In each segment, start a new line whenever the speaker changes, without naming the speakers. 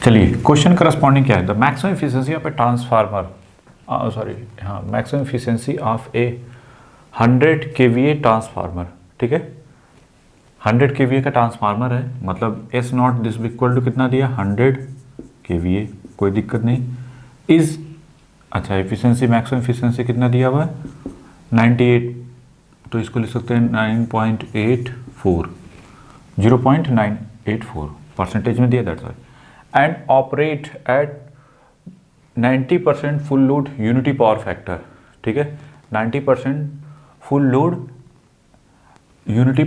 चलिए question corresponding क्या है, the maximum efficiency of a transformer, maximum efficiency of a 100 kVA transformer. ठीक है, 100 kVA का ट्रांसफार्मर है, मतलब S nought this equal to कितना दिया 100 kVA, कोई दिक्कत नहीं। इज अच्छा एफिशिएंसी, मैक्सिमम एफिशिएंसी कितना दिया हुआ है 98, तो इसको लिख सकते हैं 9.84, 0.984 परसेंटेज में दिया, that's why. And operate at 90% full load unity power factor. ठीक है, 90% full load unity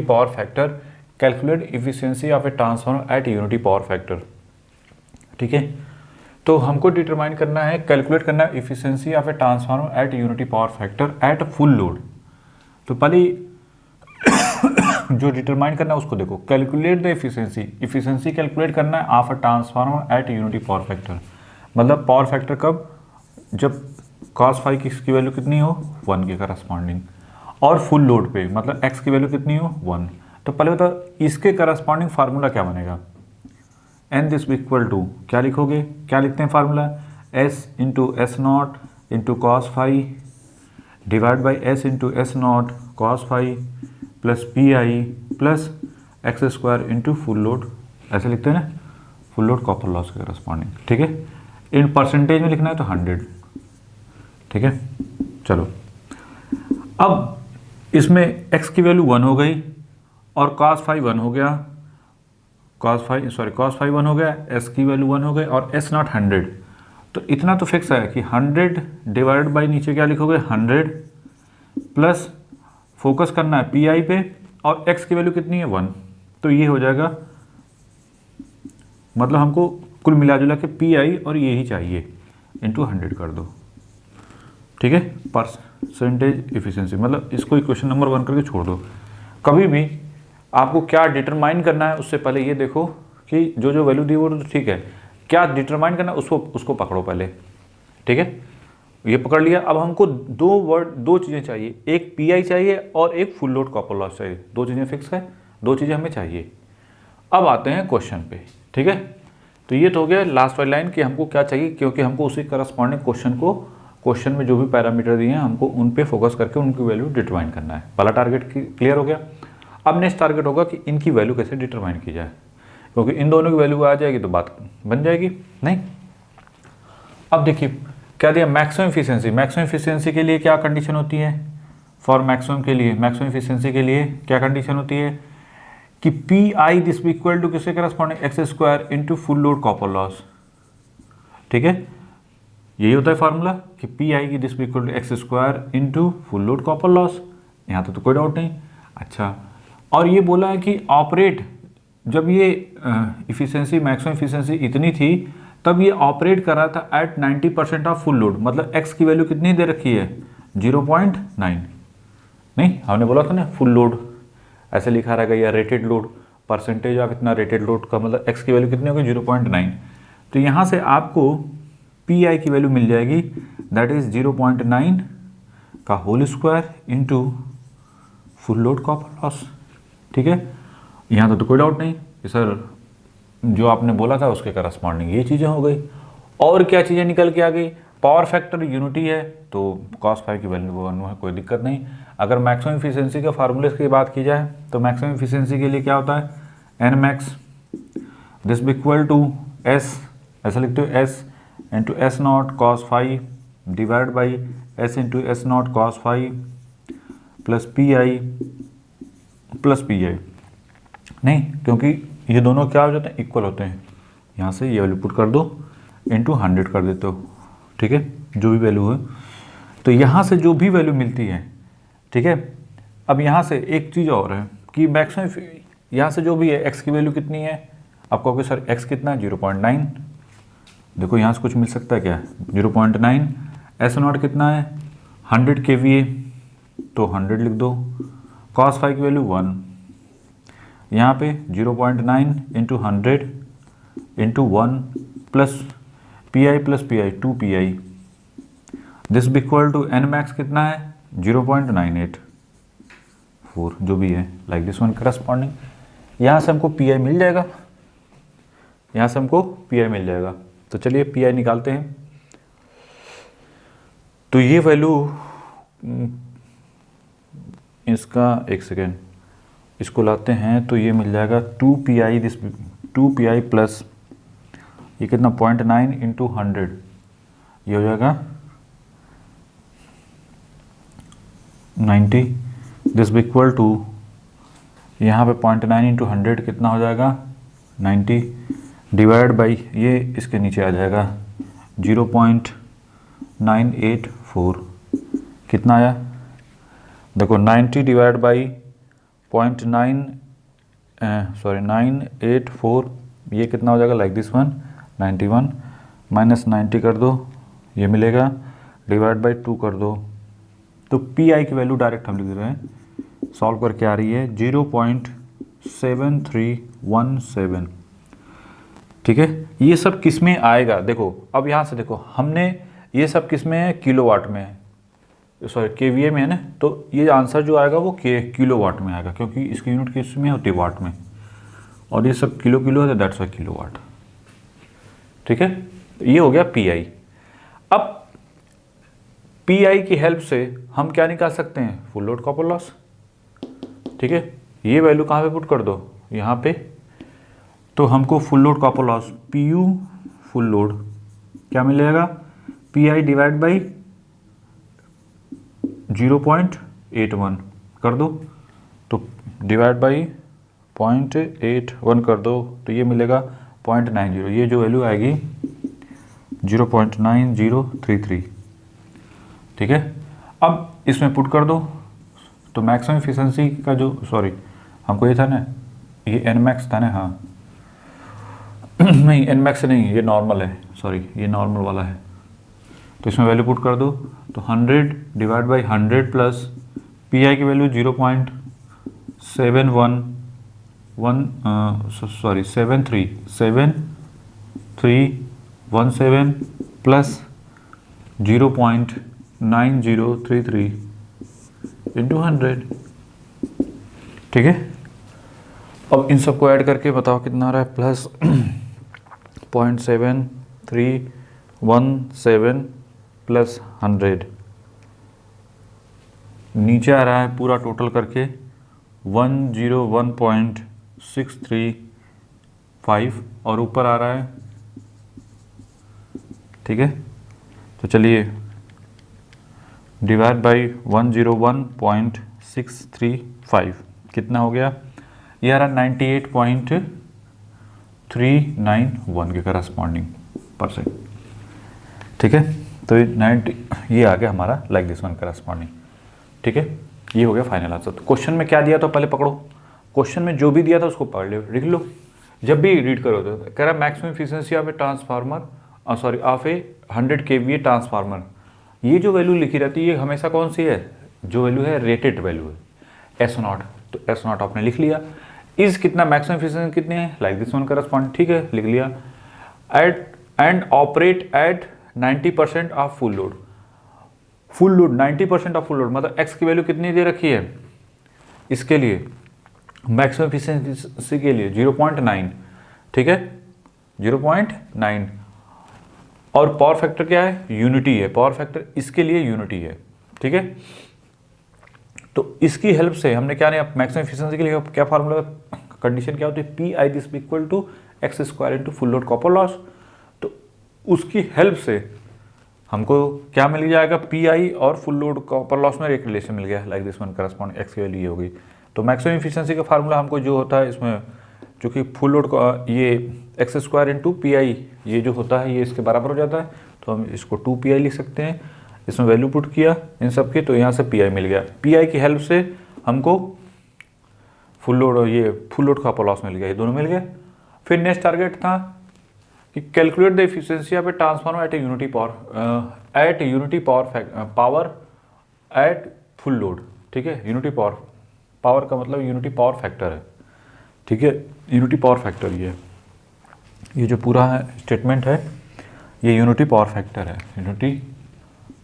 power factor, calculate efficiency of a transformer eight unity power factor. ठीक है, तो हमको डिटरमाइन करना है, कैलकुलेट करना है efficiency of a transformer eight unity power factor at full load. तो पहले जो डिटरमाइन करना है उसको देखो, calculate the efficiency, efficiency calculate करना है of a transformer eight unity power factor, मतलब पावर फैक्टर कब, जब cos फाई की वैल्यू कितनी हो 1 के करस्पॉन्डिंग, और फुल लोड पे मतलब x की वैल्यू कितनी हो 1। तो पहले बताओ इसके करस्पॉन्डिंग फार्मूला क्या बनेगा, एन दिस इक्वल टू क्या लिखोगे, क्या लिखते हैं formula, s into S not into cos phi divide by s into S not cos phi plus P I plus X square into full load, ऐसे लिखते हैं ना, फुल लोड कॉपर लॉस के करस्पॉन्डिंग। ठीक है, इन परसेंटेज में लिखना है तो 100। ठीक है, चलो अब इसमें x की वैल्यू 1 हो गई और cos फाई 1 हो गया, cos फाई 1 हो गया, s की वैल्यू 1 हो गई और s नॉट 100। तो इतना तो फिक्स है कि 100 डिवाइड बाई नीचे क्या लिखोगे 100 प्लस फोकस करना है पी आई पे और x की वैल्यू कितनी है 1, तो ये हो जाएगा, मतलब हमको कुल मिला जुला के पी आई और ये ही चाहिए इंटू 100 कर दो। ठीक है, परसेंटेज इफिशियंसी, मतलब इसको क्वेश्चन नंबर 1 करके छोड़ दो। कभी भी आपको क्या डिटरमाइन करना है उससे पहले ये देखो कि जो जो वैल्यू दी वो तो ठीक है, क्या डिटरमाइन करना है उसको पकड़ो पहले। ठीक है, ये पकड़ लिया। अब हमको दो चीज़ें चाहिए, एक पी चाहिए और एक फुल लोड कॉपर लॉस चाहिए, दो चीज़ें फिक्स है, दो चीज़ें हमें चाहिए। अब आते हैं क्वेश्चन पे। ठीक है, तो ये तो हो गया लास्ट वाली लाइन कि हमको क्या चाहिए, क्योंकि हमको उसी करस्पॉन्डिंग क्वेश्चन में जो भी पैरामीटर दिए हैं हमको उन पे फोकस करके उनकी वैल्यू डिटरमाइन करना है। पहला टारगेट क्लियर हो गया। अब नेक्स्ट टारगेट होगा कि इनकी वैल्यू कैसे डिटरमाइन की जाए, क्योंकि इन दोनों की वैल्यू आ जाएगी तो बात बन जाएगी नहीं। अब देखिए क्या दिया, मैक्सिमम एफिशिएंसी। मैक्सिमम एफिशिएंसी के लिए क्या कंडीशन होती है, फॉर मैक्सिमम के लिए, मैक्सिमम एफिशिएंसी के लिए क्या कंडीशन होती है कि P I this equal to किसके corresponding X square into full load copper loss. ठीक है, यही होता है फार्मूला कि पी आई की this equal to X square into full load copper loss. यहाँ तो कोई डाउट नहीं। अच्छा, और ये बोला है कि ऑपरेट, जब ये इफिशियंसी मैक्सिमम इफिशियंसी इतनी थी तब ये ऑपरेट कर रहा था एट 90% ऑफ फुल लोड, मतलब x की वैल्यू कितनी दे रखी है 0.9, नहीं हमने बोला था ना फुल लोड ऐसे लिखा रहेगा, या रेटेड लोड, परसेंटेज ऑफ इतना रेटेड लोड का मतलब x की वैल्यू कितनी होगी 0.9। तो यहाँ से आपको पी आई की वैल्यू मिल जाएगी, दैट इज 0.9 का whole square into full load copper loss. ठीक है, यहाँ तो कोई डाउट नहीं कि सर जो आपने बोला था उसके करस्पॉन्डिंग ये चीज़ें हो गई। और क्या चीज़ें निकल के आ गई, पावर फैक्टर यूनिटी है तो cos फाई की वैल्यू 1 है, कोई दिक्कत नहीं। अगर मैक्सिमम एफिशिएंसी के फार्मूले की बात की जाए तो मैक्सिमम एफिशिएंसी के लिए क्या होता है N max this equal to S, ऐसा लिखते हो S into S not cos phi divide by S into S not cos phi plus P I, नहीं क्योंकि ये दोनों क्या हो जाते हैं इक्वल होते हैं। यहाँ से ये वैल्यू पुट कर दो इंटू 100 कर देते हो। ठीक है, जो भी वैल्यू है, तो यहाँ से जो भी वैल्यू मिलती है, ठीक है। अब यहाँ से एक चीज़ और है कि मैक्सिमम यहाँ से जो भी है x की वैल्यू कितनी है, आप कहोगे सर x कितना है 0.9, देखो यहाँ से कुछ मिल सकता है क्या 0.9, एस नॉट कितना है 100 kVA तो 100 लिख दो, cos फाई की वैल्यू 1, यहाँ पे 0.9 into 100 into 1 plus P I 2 P I, this equal to N max कितना है 0.984, जो भी है लाइक दिस वन करस्पॉन्डिंग। यहाँ से हमको पी आई मिल जाएगा, यहाँ से हमको पी आई मिल जाएगा। तो चलिए पी आई निकालते हैं। तो ये वैल्यू इसका, एक सेकेंड, इसको लाते हैं तो ये मिल जाएगा 2 पी आई प्लस ये कितना 0.9 इंटू 100, ये हो जाएगा 90। दिस इक्वल टू यहाँ पे 0.9 इंटू 100 कितना हो जाएगा 90, डिवाइड बाई ये इसके नीचे आ जाएगा 0.984, कितना आया देखो 90 डिवाइड बाई 984, ये कितना हो जाएगा लाइक दिस वन 91, माइनस 90 कर दो, ये मिलेगा, डिवाइड बाई 2 कर दो। तो पी आई की वैल्यू डायरेक्ट हम लिख रहे हैं, सॉल्व करके आ रही है 0.7317। ठीक है, ये सब किस में आएगा देखो, अब यहाँ से देखो हमने ये सब किस में है, किलोवाट में है, सॉरी केवीए में है ना, तो ये आंसर जो आएगा वो किलोवाट में आएगा, क्योंकि इसकी यूनिट किस में होती है वाट में, और ये सब किलो है, दैट्स वाई किलोवाट। ठीक है, ये हो गया पी आई। अब पी आई की हेल्प से हम क्या निकाल सकते हैं, फुल लोड कॉपर लॉस। ठीक है, ये वैल्यू कहाँ पे पुट कर दो, यहाँ पे, तो हमको full load copper loss P U full load क्या मिलेगा, पी आई डिवाइड बाई 0.81 कर दो, तो डिवाइड बाई 0.81 कर दो, तो ये मिलेगा 0.90, ये जो वैल्यू आएगी 0.9033। ठीक है, अब इसमें पुट कर दो, तो मैक्सिमम एफिशिएंसी का जो, सॉरी हमको ये था ना, ये एन मैक्स था ना, हाँ नहीं एन मैक्स नहीं, ये नॉर्मल है, सॉरी ये नॉर्मल वाला है, तो इसमें वैल्यू पुट कर दो, तो 100 divide by 100 plus P I की वैल्यू 7317 प्लस 0.9033 इंटू 100। ठीक है, अब इन सबको ऐड करके बताओ कितना आ रहा है, प्लस 0.7317 प्लस 100, नीचे आ रहा है पूरा टोटल करके 101.635 और ऊपर आ रहा है। ठीक है, तो चलिए डिवाइड बाई 101.635 कितना हो गया, ये आ रहा 98.391 के करस्पॉन्डिंग %। ठीक है, तो ये 90 ये आ गया हमारा लाइक दिस वन करस्पॉन्डिंग। ठीक है, ये हो गया फाइनल आंसर। तो क्वेश्चन में क्या दिया था पहले पकड़ो, क्वेश्चन में जो भी दिया था उसको पढ़ लो, लिख लो, जब भी रीड करो तो कह रहा है maximum efficiency of a transformer, sorry of a 100 kVA transformer. ये जो वैल्यू लिखी रहती है ये हमेशा कौन सी है, जो वैल्यू है रेटेड वैल्यू है, S0। तो S0 आपने लिख लिया, इज कितना मैक्सिमम एफिशिएंसी कितनी है, लाइक दिस वन करस्पॉन्ड। ठीक है, लिख लिया, at and operate at 90% of full load. Full load 90% of full load मतलब x की वैल्यू कितनी दे रखी है इसके लिए, मैक्सिमम एफिशिएंसी के लिए 0.9। ठीक है, 0.9, और पावर फैक्टर क्या है, यूनिटी है, पावर फैक्टर इसके लिए यूनिटी है। ठीक है, तो इसकी हेल्प से हमने क्या नहीं, मैक्सिमम एफिशिएंसी के लिए क्या फार्मूला, कंडीशन क्या होती है, P I this equal to X square into full load copper loss. तो उसकी हेल्प से हमको क्या मिल जाएगा, पी आई और फुल लोड कॉपर लॉस में एक रिलेशन मिल गया, like this one correspond x की वैल्यू ये होगी। तो मैक्सिमम एफिशिएंसी का फार्मूला हमको जो होता है इसमें, जो कि फुल लोड का ये x square into P I ये जो होता है ये इसके बराबर हो जाता है, तो हम इसको 2 PI लिख सकते हैं। इसमें वैल्यू पुट किया इन सब की, तो यहाँ से पी आई मिल गया, पी आई की हेल्प से हमको फुल लोड कॉपर लॉस मिल गया, ये दोनों मिल गए। फिर नेक्स्ट टारगेट था कि calculate the efficiency of a transformer eight unity power at full load. ठीक है, यूनिटी पावर का मतलब यूनिटी पावर फैक्टर है। ठीक है, यूनिटी पावर फैक्टर ये जो पूरा है स्टेटमेंट है ये यूनिटी पावर फैक्टर है, यूनिटी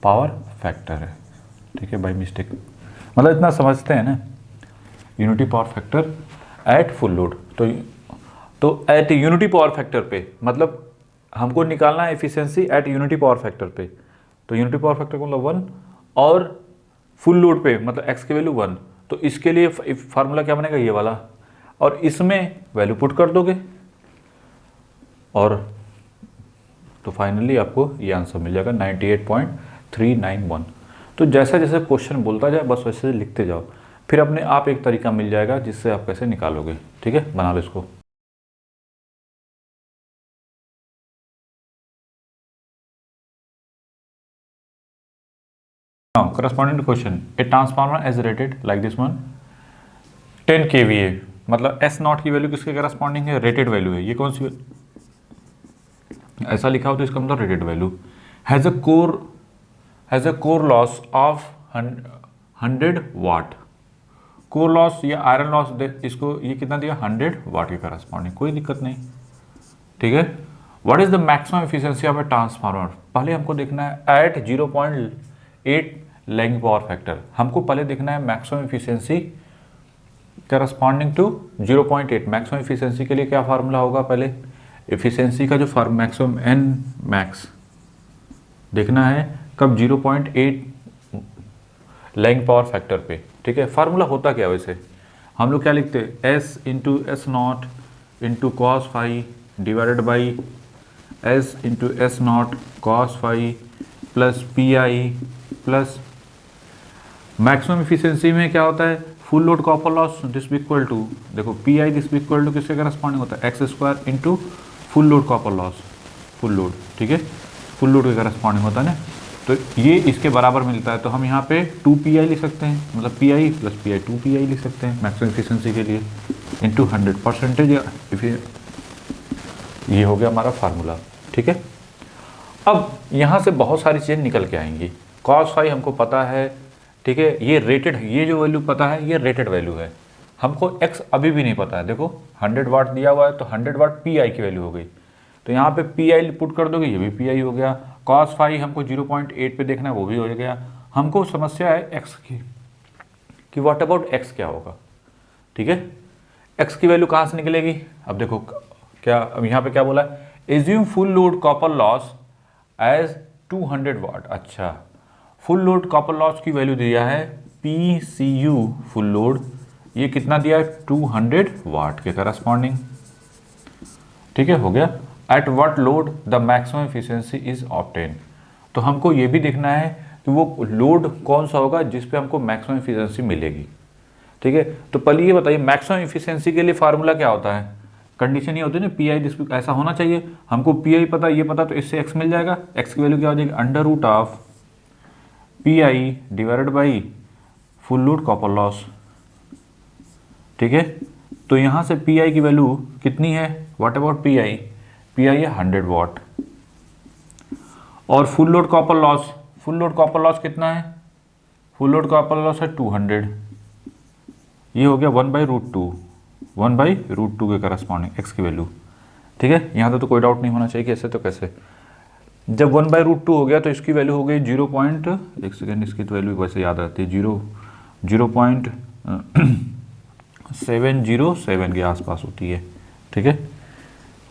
पावर फैक्टर है। ठीक है, बाय मिस्टेक मतलब इतना समझते हैं ना, unity power factor at full load. तो एट यूनिटी पावर फैक्टर पे, मतलब हमको निकालना है efficiency eight unity power factor पे। तो यूनिटी पावर फैक्टर को मतलब 1 और फुल लोड पे मतलब x की वैल्यू 1। तो इसके लिए फार्मूला क्या बनेगा, ये वाला, और इसमें वैल्यू पुट कर दोगे और तो फाइनली आपको ये आंसर मिल जाएगा 98.391। तो जैसा जैसे क्वेश्चन बोलता जाए बस वैसे लिखते जाओ, फिर अपने आप एक तरीका मिल जाएगा जिससे आप कैसे निकालोगे। ठीक है, बना लो इसको। Now, corresponding to question, a transformer is rated like this one 10 kVA, मतलब S नॉट की वैल्यू किसके करस्पॉन्डिंग है, रेटेड वैल्यू है। ये कौन सी ऐसा लिखा हो तो इसका मतलब rated value. Has a core loss of 100 watt. Core loss या आयरन लॉस इसको ये कितना दिया, 100 वाट के करस्पॉन्डिंग, कोई दिक्कत नहीं। ठीक है, what is the maximum efficiency of a transformer. पहले हमको देखना है एट 0.8 लैगिंग पावर फैक्टर, हमको पहले देखना है maximum efficiency corresponding to 0.8। Maximum efficiency के लिए क्या फार्मूला होगा, पहले एफिशिएंसी का जो मैक्सिमम एन मैक्स देखना है कब, 0.8 लैगिंग पावर फैक्टर पे। ठीक है, फार्मूला होता क्या वैसे, हम लोग क्या लिखते हैं, S into S not into cos phi divided by S into S not cos phi plus P I plus maximum efficiency में क्या होता है, full load copper loss this equal to, देखो P I this equal to किसके corresponding होता है, X square into full load copper loss, full load. ठीक है, फुल लोड के करस्पॉन्डिंग होता है ना, तो ये इसके बराबर मिलता है। तो हम यहाँ पे 2 लिख सकते हैं, मतलब P I plus P I 2 लिख सकते हैं मैक्सिमम एफिशिएंसी के लिए इंटू 100%। ये हो गया हमारा फार्मूला। ठीक है, अब यहाँ से बहुत सारी चीज़ें निकल के आएंगी। कॉस फाई हमको पता है, ठीक है, ये रेटेड, ये जो वैल्यू पता है ये रेटेड वैल्यू है। हमको एक्स अभी भी नहीं पता है, देखो 100 वाट दिया हुआ है तो 100 वाट पी आई की वैल्यू हो गई, तो यहाँ पे पी आई पुट कर दोगे, ये भी पी आई हो गया। कॉस फाई हमको 0.8 पे देखना है, वो भी हो गया। हमको समस्या है एक्स की कि व्हाट अबाउट एक्स क्या होगा। ठीक है, एक्स की वैल्यू कहाँ से निकलेगी, अब देखो क्या, अब यहाँ पे क्या बोला है, assume full load copper loss as 200 watt. अच्छा, फुल लोड कॉपर लॉस की वैल्यू दिया है P C U full load, ये कितना दिया है 200 वाट के करस्पॉन्डिंग। ठीक है, हो गया। Eight what load the maximum efficiency is obtain, तो हमको ये भी देखना है कि वो लोड कौन सा होगा जिस पे हमको मैक्सिमम एफिशिएंसी मिलेगी। ठीक है, तो पहले ये बताइए मैक्सिमम एफिशिएंसी के लिए फार्मूला क्या होता है, कंडीशन ये होती है ना, पी आई दिस ऐसा होना चाहिए। हमको पी आई पता, ये पता, तो इससे एक्स मिल जाएगा। एक्स की वैल्यू क्या हो जाएगी, under root of P I divided by full load copper loss. ठीक है, तो यहाँ से पी आई की वैल्यू कितनी है, what about P I, P I है 100 वाट, और full load copper loss, full load copper loss कितना है, फुल लोड कॉपर लॉस है 200, ये हो गया 1/√2, 1/√2 के करस्पॉन्डिंग एक्स की वैल्यू। ठीक है, यहाँ तो कोई डाउट नहीं होना चाहिए कि ऐसे तो कैसे, जब 1/√2 हो गया तो इसकी वैल्यू हो गई 1 सेकेंड, इसकी तो वैल्यू वैसे याद रहती है 0.707 के आसपास होती है। ठीक है,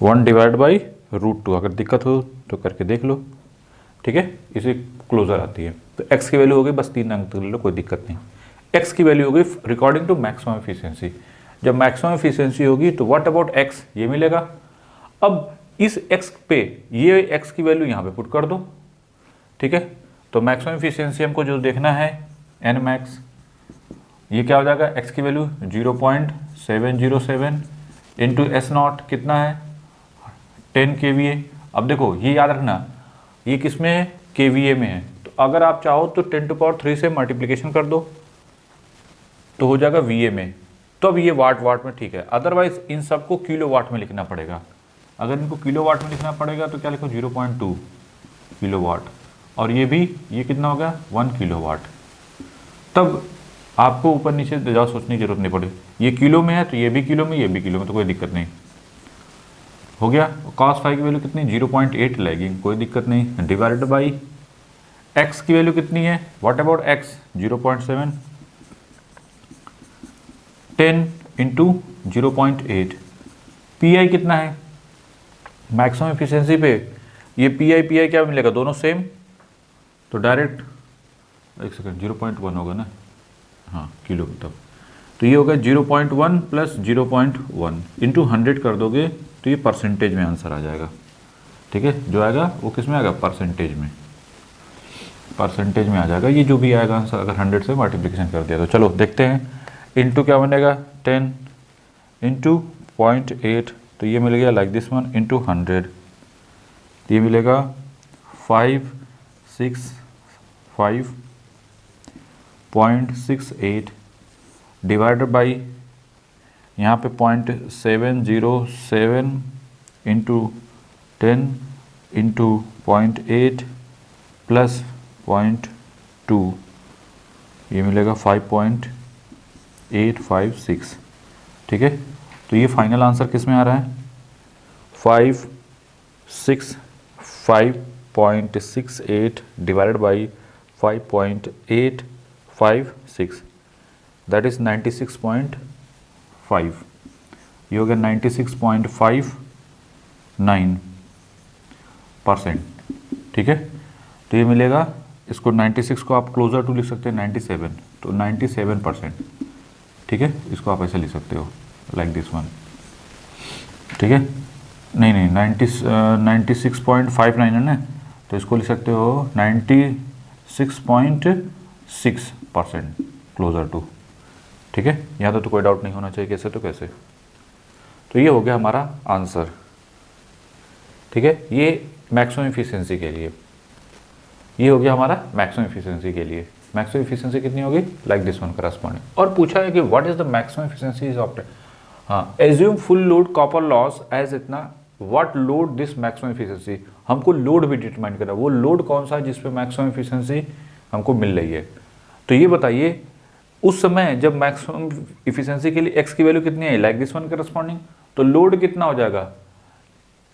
1/√2, अगर दिक्कत हो तो करके देख लो। ठीक है, इसे क्लोजर आती है। तो x की वैल्यू हो गई, बस 3 अंक ले लो, कोई दिक्कत नहीं। x की वैल्यू हो गई रिकॉर्डिंग टू मैक्सिमम एफिशिएंसी। जब मैक्सिमम एफिशिएंसी होगी तो व्हाट अबाउट x, ये मिलेगा। अब इस x पे ये x की वैल्यू यहाँ पे पुट कर दो। ठीक है, तो मैक्सिमम एफिशिएंसी हमको जो देखना है n मैक्स, ये क्या हो जाएगा, x की वैल्यू 0.707 इंटू एस नॉट कितना है 10 kVA। अब देखो ये याद रखना, ये किस में है, kVA में है, तो अगर आप चाहो तो 10⁻³ से मल्टीप्लिकेशन कर दो तो हो जाएगा VA में, तो अब ये वाट में ठीक है। अदरवाइज इन सबको किलो वाट में लिखना पड़ेगा। अगर इनको किलो वाट में लिखना पड़ेगा तो क्या लिखो, 0.2 किलो वाट, और ये भी, ये कितना हो गया 1 किलो वाट। तब आपको ऊपर नीचे ज़्यादा सोचने की जरूरत नहीं पड़ेगी, ये किलो में है तो ये भी किलो में, ये भी किलो में, तो कोई दिक्कत नहीं। हो गया। कॉस फाई की वैल्यू कितनी, 0.8 लैगिंग, कोई दिक्कत नहीं, डिवाइडेड बाई एक्स की वैल्यू कितनी है, what about x 0.7, 10 into 0.8, P I कितना है मैक्सिमम एफिशिएंसी पे, ये पी आई क्या मिलेगा, दोनों सेम, तो डायरेक्ट एक सेकंड 0.1 होगा ना, हाँ किलो तब, तो ये होगा 0.1 प्लस 0.1 इंटू 100 कर दोगे तो ये परसेंटेज में आंसर आ जाएगा। ठीक है, जो आएगा वो किस में आएगा, परसेंटेज में, परसेंटेज में आ जाएगा ये जो भी आएगा आंसर, अगर 100 से मल्टीप्लिकेशन कर दिया तो। चलो देखते हैं, इंटू क्या बनेगा 10 इंटू 0.8, तो ये मिल गया लाइक दिस वन, इंटू 100, ये मिलेगा 565.68 डिवाइडेड बाई यहाँ पे 0.707 इंटू 10 इंटू 0.8 प्लस 0.2, ये मिलेगा 5.856। ठीक है, तो ये फाइनल आंसर किस में आ रहा है, 565.68 डिवाइडेड बाई 5.856, दैट इज 96.5, ये हो गया 96.59%। ठीक है, तो ये मिलेगा, इसको 96 को आप क्लोजर टू लिख सकते हैं 97, तो 97%। ठीक है, इसको आप ऐसे लिख सकते हो लाइक दिस वन। ठीक है, नहीं 96.59 है ना, तो इसको लिख सकते हो 96.6% क्लोजर टू। ठीक है, यहाँ तो कोई डाउट नहीं होना चाहिए, कैसे तो कैसे। तो ये हो गया हमारा आंसर। ठीक है, ये मैक्सिमम एफिशिएंसी के लिए, ये हो गया हमारा मैक्सिमम एफिशिएंसी के लिए। मैक्सिमम एफिशिएंसी कितनी होगी, लाइक दिस वन करस्पॉन्डिंग। और पूछा है कि what is the maximum efficiency is obtain, हाँ, assume full load copper loss as इतना, what load this maximum efficiency, हमको लोड भी डिटरमाइन करना है, वो लोड कौन सा है जिसपे मैक्सिमम एफिशिएंसी हमको मिल रही है। तो ये बताइए उस समय जब मैक्सिमम एफिशिएंसी के लिए एक्स की वैल्यू कितनी है, लाइक दिस वन करस्पॉन्डिंग, तो लोड कितना हो जाएगा,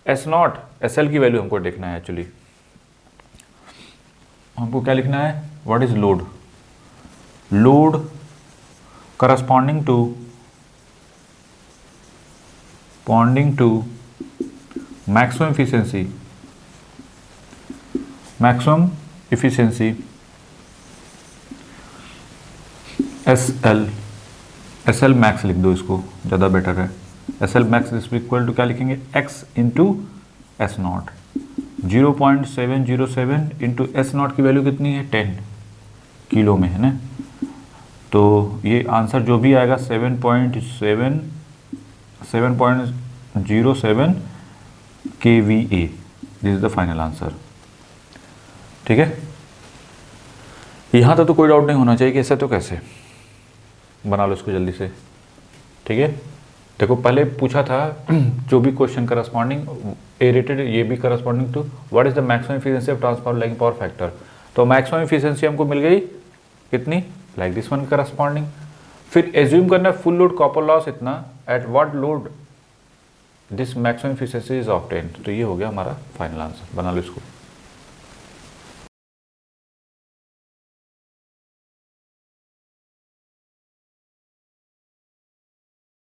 एस नॉट, एस एल की वैल्यू हमको देखना है एक्चुअली। हमको क्या लिखना है, what is load, load corresponding to maximum efficiency S L max लिख दो, इसको ज़्यादा बेटर है। S L max is equal to क्या लिखेंगे, X into S nought, 0.707 into S nought की वैल्यू कितनी है 10 किलो में है ना, तो ये आंसर जो भी आएगा 7.07 kVA, this is the final answer. ठीक है, यहाँ तो कोई डाउट नहीं होना चाहिए कि ऐसे तो कैसे, बना लो इसको जल्दी से। ठीक है, देखो पहले पूछा था जो भी क्वेश्चन करस्पॉन्डिंग ए रेटेड, ये भी corresponding to what is the maximum efficiency of transformer lagging power factor, तो मैक्सिमम एफिशिएंसी हमको मिल गई कितनी, लाइक दिस वन करस्पॉन्डिंग। फिर एज्यूम करना है फुल लोड कॉपर लॉस इतना, at what load this maximum efficiency is obtained, तो ये हो गया हमारा फाइनल आंसर। बना लो इसको।